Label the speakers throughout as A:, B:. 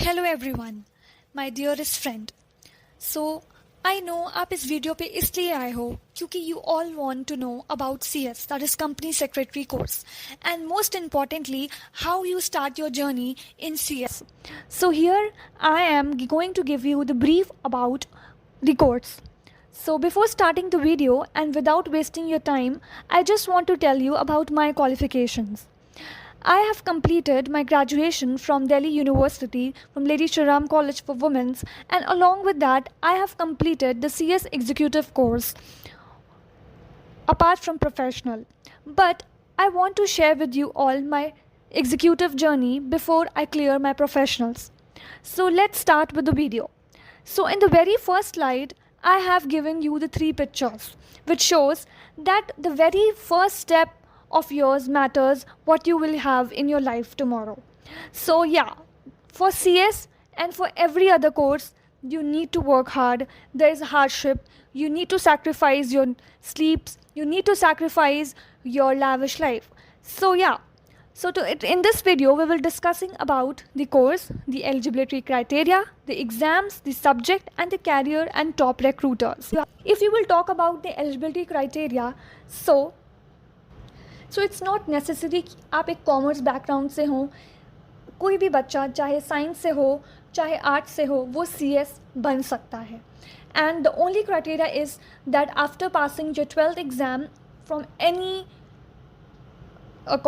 A: Hello everyone, my dearest friend. So I know आप इस video पे इसलिए आए हो क्योंकि you all want to know about CS, that is company secretary course, and most importantly how you start your journey in CS. So here I am going to give you the brief about the course. So before starting the video and without wasting your time, I just want to tell you about my qualifications. I have completed my graduation from Delhi University from Lady Shri Ram College for Women, and along with that I have completed the CS executive course apart from professional. But I want to share with you all my executive journey before I clear my professionals. So let's start with the video. So in the very first slide I have given you the three pictures which shows that the very first step of yours matters what you will have in your life tomorrow. So yeah, for CS and for every other course you need to work hard. There is hardship, you need to sacrifice your sleeps, you need to sacrifice your lavish life. So yeah, in this video we will discussing about the course, the eligibility criteria, the exams, the subject and the career and top recruiters. If you will talk about the eligibility criteria, so it's not necessary कि आप एक commerce background से हों. कोई भी बच्चा चाहे science से हो चाहे आर्ट्स से हो वो CS बन सकता है. And the only criteria is that after passing your 12th exam from any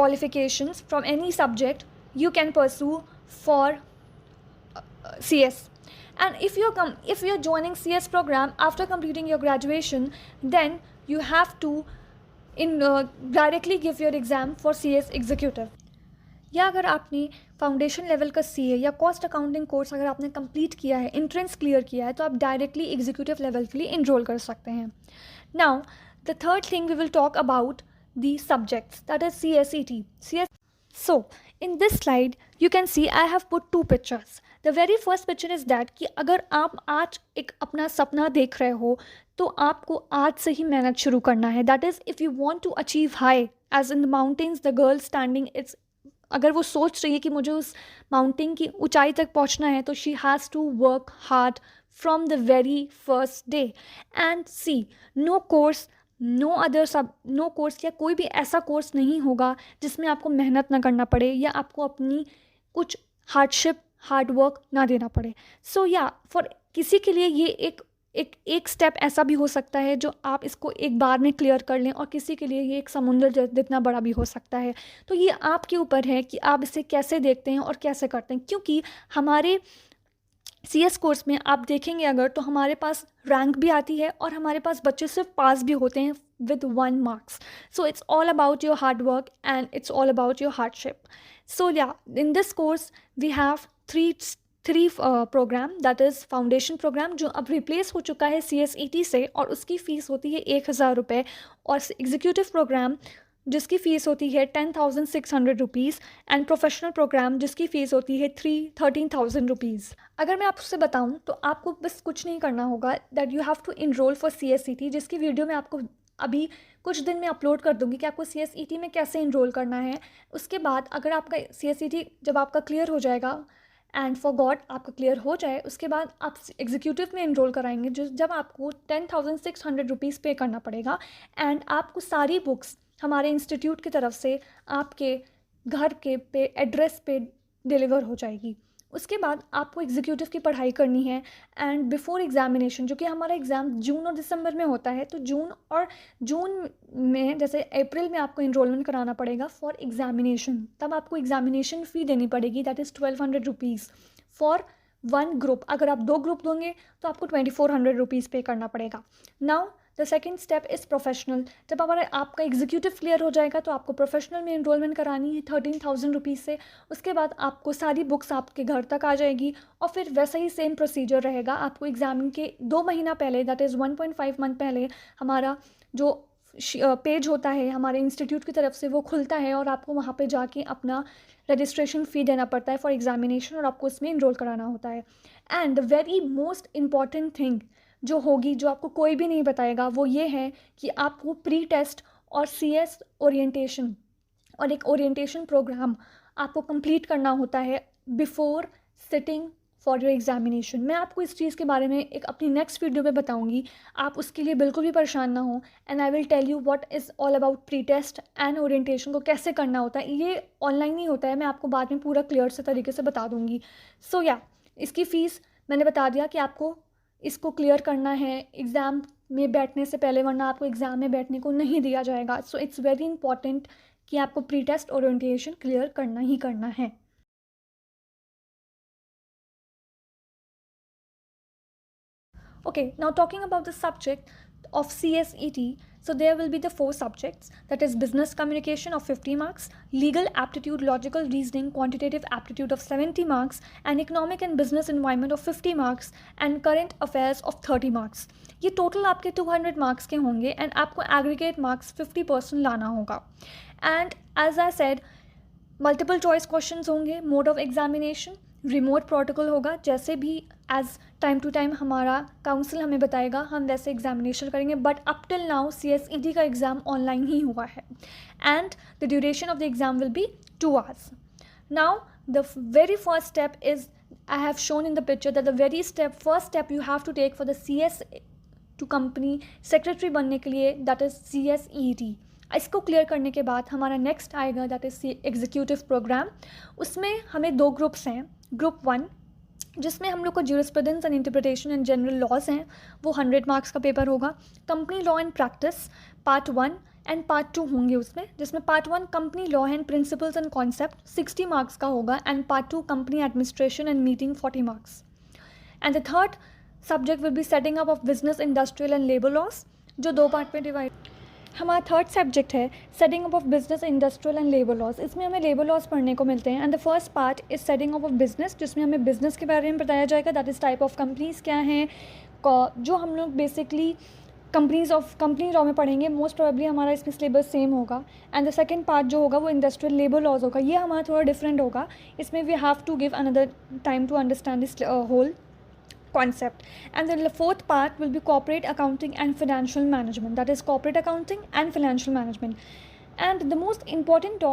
A: qualifications from any subject you can pursue for CS. And if you're joining CS program after completing your graduation, then you have to directly give your exam for CS executive. या अगर आपने foundation level का CA या cost accounting course अगर आपने complete किया है, entrance clear किया है, तो आप डायरेक्टली एग्जीक्यूटिव लेवल के लिए इनरोल कर सकते हैं. Now the third thing we will talk about the subjects, that is CSET. So in this slide you can see I have put two pictures. The very first picture is that कि अगर आप आज एक अपना सपना देख रहे हो तो आपको आज से ही मेहनत शुरू करना है. That is if you want to achieve high edge in the mountains the girl standing, it's अगर वो सोच रही है कि मुझे उस माउंटेन की ऊंचाई तक पहुंचना है तो she has to work hard from the very first day. And see no course या कोई भी ऐसा कोर्स नहीं होगा जिसमें आपको मेहनत ना करना पड़े या आपको अपनी कुछ हार्ड वर्क ना देना पड़े. सो या फॉर किसी के लिए ये एक स्टेप ऐसा भी हो सकता है जो आप इसको एक बार में क्लियर कर लें, और किसी के लिए ये एक समुंदर जितना बड़ा भी हो सकता है. तो ये आपके ऊपर है कि आप इसे कैसे देखते हैं और कैसे करते हैं. क्योंकि हमारे CS कोर्स में आप देखेंगे अगर तो हमारे पास रैंक भी आती है और हमारे पास बच्चे सिर्फ पास भी होते हैं with 1 marks. So it's all about your hard work and it's all about your hardship. So yeah, in this course we have three program, that is foundation program जो अब रिप्लेस हो चुका है CSET से और उसकी फ़ीस होती है 1,000 रुपये, और एग्जीक्यूटिव प्रोग्राम जिसकी फ़ीस होती है 10,600 रुपीज़, एंड प्रोफेशनल प्रोग्राम जिसकी फ़ीस होती है 13,000 रुपीज़. अगर मैं आपसे बताऊं तो आपको बस कुछ नहीं करना होगा, that you have to enrol for CSET, जिसकी वीडियो मैं आपको अभी कुछ दिन में अपलोड कर दूंगी कि आपको CSET में कैसे इनरोल करना है. उसके बाद अगर आपका CSET जब आपका क्लियर हो जाएगा एंड फॉर गॉड आपका क्लियर हो जाए, उसके बाद आप एग्जीक्यूटिव में इनरोल कराएंगे जब आपको 10,600 रुपीज़ पे करना पड़ेगा. एंड आपको सारी बुक्स हमारे इंस्टीट्यूट की तरफ से आपके घर के एड्रेस पे डिलीवर हो जाएगी. उसके बाद आपको एग्जीक्यूटिव की पढ़ाई करनी है. एंड बिफोर एग्जामिनेशन, जो कि हमारा एग्ज़ाम जून और दिसंबर में होता है, तो जून में जैसे अप्रैल में आपको इनरोलमेंट कराना पड़ेगा फॉर एग्जामिनेशन. तब आपको एग्जामिनेशन फ़ी देनी पड़ेगी, that is 1,200 rupees for 1 group. अगर आप 2 ग्रुप दोगे तो आपको 2,400 रुपीज़ पे करना पड़ेगा. Now the second step is professional. जब हमारा आपका एग्जीक्यूटिव क्लियर हो जाएगा तो आपको प्रोफेशनल में इनरोलमेंट करानी है 13,000 रुपीज़ से. उसके बाद आपको सारी बुक्स आपके घर तक आ जाएगी और फिर वैसा ही सेम प्रोसीजर रहेगा. आपको एग्ज़ाम के 2 महीना पहले, दैट इज़ 1.5 मंथ पहले, हमारा जो पेज होता है हमारे इंस्टीट्यूट की तरफ से वो खुलता है और आपको वहाँ पे जाके अपना रजिस्ट्रेशन फ़ी देना पड़ता है फॉर एग्जामिनेशन, और आपको इसमें इनरोल कराना होता है. And the very most important thing जो होगी, जो आपको कोई भी नहीं बताएगा, वो ये है कि आपको प्री टेस्ट और CS ओरिएंटेशन और एक ओरिएंटेशन प्रोग्राम आपको कंप्लीट करना होता है before sitting for your examination. मैं आपको इस चीज़ के बारे में एक अपनी नेक्स्ट वीडियो में बताऊंगी, आप उसके लिए बिल्कुल भी परेशान ना हो। And I will tell you what is all about pre test and orientation को कैसे करना होता है। ये ऑनलाइन नहीं होता है, मैं आपको बाद में पूरा क्लियर से तरीके से बता दूंगी। सो या इसकी फ़ीस मैंने बता दिया कि आपको इसको क्लियर करना है एग्ज़ाम में बैठने से पहले, वरना आपको एग्ज़ाम में बैठने को नहीं दिया जाएगा। सो इट्स वेरी इंपॉर्टेंट कि आपको प्री टेस्ट ओरिएंटेशन क्लियर करना ही करना है। Okay, now talking about the subject of CSET, so there will be the 4 subjects, that is business communication of 50 marks, legal aptitude, logical reasoning, quantitative aptitude of 70 marks, and economic and business environment of 50 marks, and current affairs of 30 marks. ये total आपके 200 marks के होंगे and आपको aggregate marks 50% लाना होगा। And as I said, multiple choice questions होंगे, mode of examination remote protocol होगा, जैसे भी एज टाइम टू टाइम हमारा काउंसिल हमें बताएगा हम वैसे एग्जामिनेशन करेंगे। But up till now CSET का एग्ज़ाम ऑनलाइन ही हुआ है and the duration of the exam will be 2 hours. Now the very first step is, I have shown in the picture that the first step you have to take for the CS to company secretary बनने के लिए, that is CSET। इसको clear करने के बाद हमारा next आएगा that is executive programme. उसमें हमें 2 ग्रुप्स हैं। ग्रुप 1 जिसमें हम लोग को jurisprudence and interpretation and general laws हैं, वो 100 मार्क्स का पेपर होगा। Company law and practice part 1 and part 2 होंगे उसमें, जिसमें part 1 company law and principles and concept 60 marks का होगा and part 2 company administration and meeting 40 marks. And the third subject will be setting up of business, industrial and labour laws, जो 2 part में divide. हमारा third subject है setting up of business, industrial and labour laws. इसमें हमें labour laws पढ़ने को मिलते हैं and the first part is setting up of business, जिसमें हमें बिजनेस के बारे में बताया जाएगा, that is type of companies क्या हैं, जो हम लोग बेसिकली कंपनी लॉ में पढ़ेंगे। मोस्ट प्रोबेबली हमारा इसमें सिलेबस सेम होगा। एंड द सेकंड पार्ट जो होगा वो इंडस्ट्रियल लेबर लॉज होगा, ये हमारा थोड़ा डिफरेंट होगा। इसमें we have to give another time to understand this whole concept. And the fourth part will be corporate accounting and financial management, that is corporate accounting and financial management. And the most important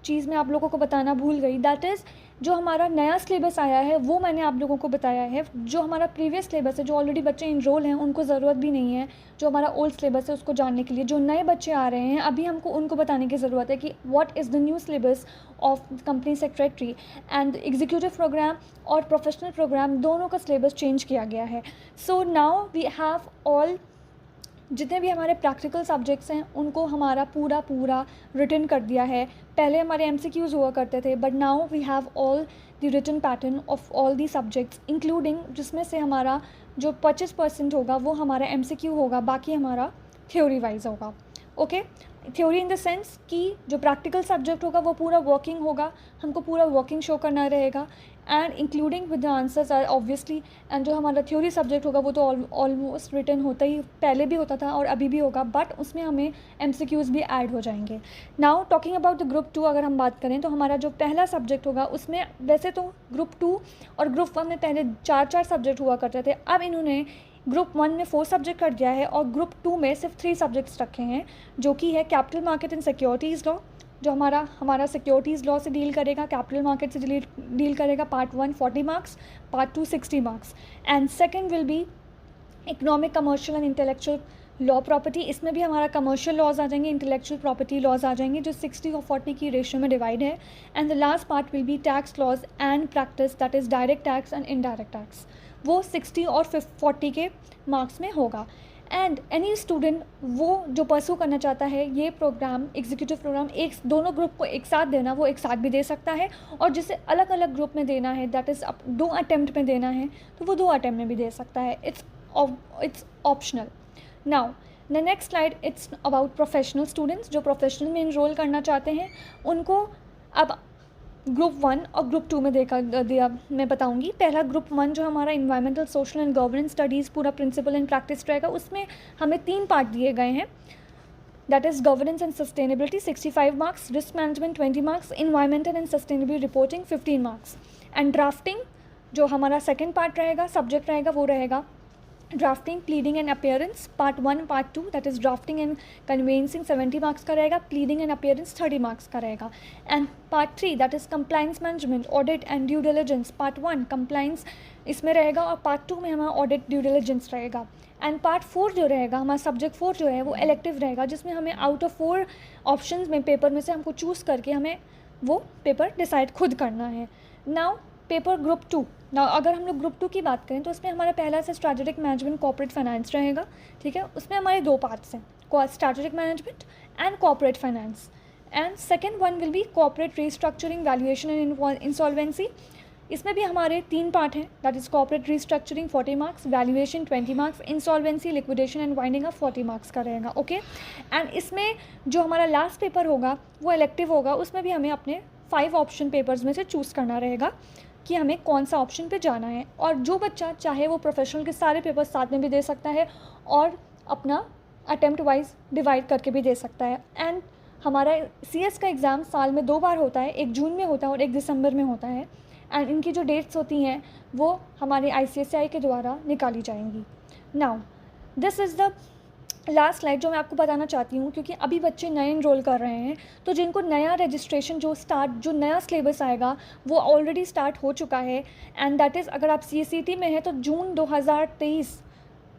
A: चीज़ मैं आप लोगों को बताना भूल गई, that is जो हमारा नया सिलेबस आया है वो मैंने आप लोगों को बताया है। जो हमारा प्रीवियस सिलेबस है, जो ऑलरेडी बच्चे इनरोल हैं उनको ज़रूरत भी नहीं है जो हमारा ओल्ड सिलेबस है उसको जानने के लिए। जो नए बच्चे आ रहे हैं अभी हमको उनको बताने की ज़रूरत है कि what is the new syllabus of company secretary. And executive program और प्रोफेशनल प्रोग्राम दोनों का सिलेबस चेंज किया गया है। So now we have all, जितने भी हमारे प्रैक्टिकल सब्जेक्ट्स हैं उनको हमारा पूरा रिटन कर दिया है। पहले हमारे MCQs हुआ करते थे, but now we have all the written pattern of all the subjects, including जिसमें से हमारा जो 25% होगा वो हमारा MCQ होगा, बाकी हमारा थ्योरी वाइज होगा। Okay, theory in the sense कि जो प्रैक्टिकल सब्जेक्ट होगा वो पूरा वर्किंग होगा, हमको पूरा वर्किंग शो करना रहेगा and including with the answers are obviously. एंड जो हमारा थ्योरी सब्जेक्ट होगा वो तो ऑलमोस्ट रिटन होता ही, पहले भी होता था और अभी भी होगा, बट उसमें हमें MCQs भी ऐड हो जाएंगे। Now talking about the group 2 अगर हम बात करें तो हमारा जो पहला सब्जेक्ट होगा उसमें वैसे तो ग्रुप 2 और ग्रुप 1 में पहले 4 सब्जेक्ट हुआ करते थे, अब इन्होंने ग्रुप 1 में 4 सब्जेक्ट कर दिया है और ग्रुप 2 में सिर्फ 3 सब्जेक्ट्स रखे हैं, जो कि है capital market and securities law, जो हमारा सिक्योरिटीज़ लॉ से डील करेगा, कैपिटल मार्केट से डील करेगा। Part 1 40 marks, part 2 60 marks. And second will be economic, commercial and intellectual law property. इसमें भी हमारा कमर्शियल लॉज आ जाएंगे, इंटेलेक्चुअल प्रॉपर्टी लॉज आ जाएंगे, जो 60 और 40 की रेशियो में डिवाइड है। And the last part will be tax laws and practice, that is direct tax and indirect tax, वो 60 और 40 के मार्क्स में होगा। एंड एनी स्टूडेंट वो जो परस्यू करना चाहता है ये प्रोग्राम, एग्जीक्यूटिव प्रोग्राम, दोनों ग्रुप को एक साथ देना, वो एक साथ भी दे सकता है, और जिसे अलग अलग ग्रुप में देना है, दैट इज़ 2 अटैम्प्ट में देना है तो वो 2 अटैम्प्ट में भी दे सकता है। It's optional. Now the next slide, it's about professional students. जो प्रोफेशनल में इनरोल करना चाहते हैं उनको अब ग्रुप 1 और ग्रुप 2 में मैं बताऊंगी। पहला ग्रुप 1 जो हमारा environmental, social and governance studies पूरा प्रिंसिपल एंड प्रैक्टिस रहेगा, उसमें हमें 3 पार्ट दिए गए हैं, that is governance and sustainability 65 marks, risk management 20 marks, environmental and sustainability reporting 15 marks. And drafting जो हमारा सेकेंड पार्ट रहेगा, सब्जेक्ट रहेगा, वो रहेगा drafting, pleading and appearance part 1 part 2, that is drafting and convincing 70 marks का रहेगा, pleading and appearance 30 marks का रहेगा। And part 3 that is compliance management, audit and due diligence, part 1 compliance इसमें रहेगा और पार्ट 2 में हमारा ऑडिट ड्यू डिलिजेंस रहेगा। एंड पार्ट 4 जो रहेगा, हमारा सब्जेक्ट 4 जो है वो इलेक्टिव रहेगा, जिसमें हमें आउट ऑफ 4 ऑप्शंस में पेपर में से हमको चूज़ करके हमें वो पेपर डिसाइड खुद करना है। नाउ पेपर ग्रुप 2, नाउ अगर हम लोग ग्रुप 2 की बात करें तो उसमें हमारा पहला से स्ट्रैटेजिक मैनेजमेंट कॉर्पोरेट फाइनेंस रहेगा, ठीक है। उसमें हमारे 2 पार्ट्स हैं, strategic management and corporate finance. And second one will be corporate restructuring, valuation and insolvency. इसमें भी हमारे 3 पार्ट हैं, that is corporate restructuring 40 marks, valuation 20 marks, insolvency liquidation and winding up 40 marks का रहेगा, ओके। एंड इसमें जो हमारा last paper होगा वो इलेक्टिव होगा, उसमें भी हमें अपने 5 ऑप्शन पेपर्स में से चूज़ करना रहेगा कि हमें कौन सा ऑप्शन पे जाना है। और जो बच्चा चाहे वो प्रोफेशनल के सारे पेपर्स साथ में भी दे सकता है और अपना अटेम्प्ट वाइज डिवाइड करके भी दे सकता है। एंड हमारा CS का एग्ज़ाम साल में 2 बार होता है, एक जून में होता है और एक दिसंबर में होता है। एंड इनकी जो डेट्स होती हैं वो हमारे ICSI के द्वारा निकाली जाएंगी। Now this is the last slide जो मैं आपको बताना चाहती हूँ, क्योंकि अभी बच्चे नए इनरोल कर रहे हैं, तो जिनको नया रजिस्ट्रेशन जो नया सिलेबस आएगा वो ऑलरेडी स्टार्ट हो चुका है। एंड दैट इज़ अगर आप CCT में हैं तो जून 2023,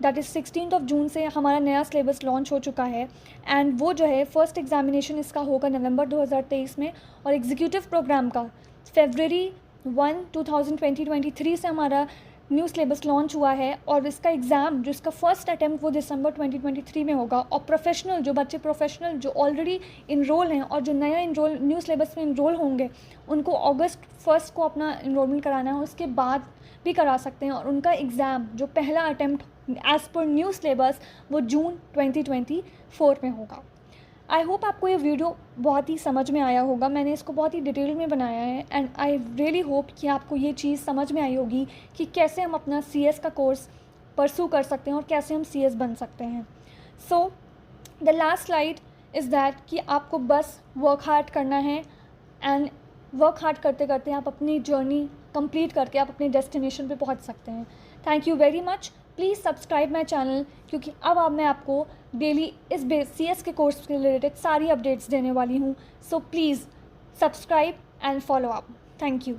A: दैट इज़ 16 जून से हमारा नया सिलेबस लॉन्च हो चुका है। एंड वो जो है फर्स्ट एग्जामिनेशन इसका होगा नवंबर 2023 में, और एग्जीक्यूटिव प्रोग्राम का February 1, 2023 से हमारा न्यू सिलेबस लॉन्च हुआ है। और इसका एग्ज़ाम जो इसका फर्स्ट अटैम्प्ट वो दिसंबर 2023 में होगा। और प्रोफेशनल जो बच्चे प्रोफेशनल जो ऑलरेडी इनरोल हैं और जो नया इनरोल न्यू सिलेबस में इनरोल होंगे उनको अगस्त 1 को अपना इनरोलमेंट कराना है, उसके बाद भी करा सकते हैं। और उनका एग्ज़ाम जो पहला attempt as per new syllabus वो जून 2024 में होगा। आई होप आपको ये वीडियो बहुत ही समझ में आया होगा, मैंने इसको बहुत ही डिटेल में बनाया है। एंड आई रियली होप कि आपको ये चीज़ समझ में आई होगी कि कैसे हम अपना CS का कोर्स परसू कर सकते हैं और कैसे हम CS बन सकते हैं। So the last slide is that कि आपको बस वर्क हार्ड करना है, एंड वर्क हार्ड करते करते आप अपनी जर्नी कंप्लीट करके आप अपने डेस्टिनेशन पे पहुंच सकते हैं। Thank you very much. Please subscribe my channel, क्योंकि अब मैं आपको डेली इस CS के कोर्स के रिलेटेड सारी अपडेट्स देने वाली हूँ। So please subscribe and follow up. Thank you.